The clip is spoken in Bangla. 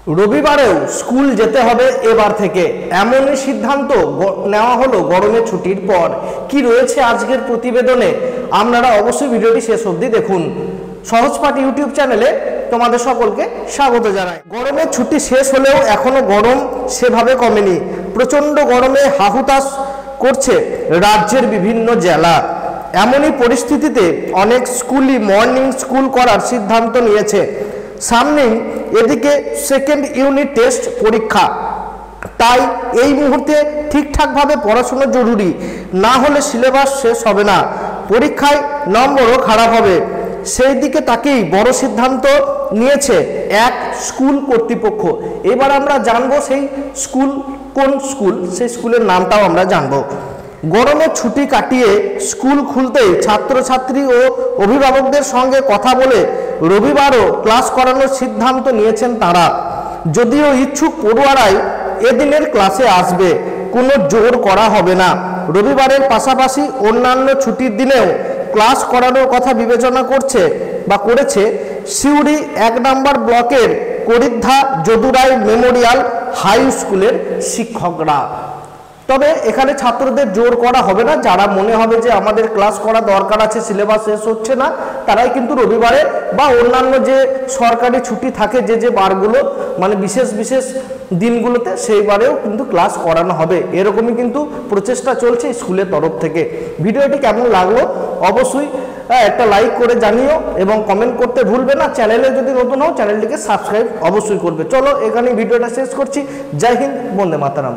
রবিবারেও স্কুল যেতে হবে এবার থেকে, এমনই সিদ্ধান্ত নেওয়া হলো গরমের ছুটির পর। কি রয়েছে আজকের প্রতিবেদনে, আপনারা অবশ্যই ভিডিওটি শেষ অবধি দেখুন। সহজপাঠ ইউটিউব চ্যানেলে তোমাদের সকলকে স্বাগত জানাই। গরমের ছুটি শেষ হলেও এখনো গরম সেভাবে কমেনি। প্রচণ্ড গরমে হাহুতাশ করছে রাজ্যের বিভিন্ন জেলা। এমনই পরিস্থিতিতে অনেক স্কুলই মর্নিং স্কুল করার সিদ্ধান্ত নিয়েছে। সামনেই এদিকে সেকেন্ড ইউনিট টেস্ট পরীক্ষা, তাই এই মুহূর্তে ঠিকঠাকভাবে পড়াশোনা জরুরি, না হলে সিলেবাস শেষ হবে না, পরীক্ষায় নম্বরও খারাপ হবে। সেই দিকে তাকেই বড় সিদ্ধান্ত নিয়েছে এক স্কুল কর্তৃপক্ষ। এবার আমরা জানবো সেই স্কুল কোন স্কুল, সেই স্কুলের নামটাও আমরা জানবো। গরমের ছুটি কাটিয়ে স্কুল খুলতেই ছাত্রছাত্রী ও অভিভাবকদের সঙ্গে কথা বলে রবিবারও ক্লাস করানোর সিদ্ধান্ত নিয়েছেন তারা। যদিও ইচ্ছুক পড়ুয়ারাই এদিনের ক্লাসে আসবে, কোনো জোর করা হবে না। রবিবারের পাশাপাশি অন্যান্য ছুটির দিনেও ক্লাস করানোর কথা বিবেচনা করেছে সিউড়ি 1 নম্বর ব্লকের করিদ্ধা যদুরাই মেমোরিয়াল হাই স্কুলের শিক্ষকরা। তবে এখানে ছাত্রদের জোর করা হবে না। যারা মনে হবে যে আমাদের ক্লাস করা দরকার আছে, সিলেবাস শেষ হচ্ছে না, তারাই কিন্তু রবিবারে বা অন্যান্য যে সরকারি ছুটি থাকে যে বারগুলো, মানে বিশেষ বিশেষ দিনগুলোতে, সেই বারেও কিন্তু ক্লাস করানো হবে। এরকমই কিন্তু প্রচেষ্টা চলছে স্কুলের তরফ থেকে। ভিডিওটি কেমন লাগলো অবশ্যই একটা লাইক করে জানিও এবং কমেন্ট করতে ভুলবে না। চ্যানেলে যদি নতুন হও চ্যানেলটিকে সাবস্ক্রাইব অবশ্যই করবে। চলো এখানে ভিডিওটা শেষ করছি। জয় হিন্দ, বন্দে মাতরম।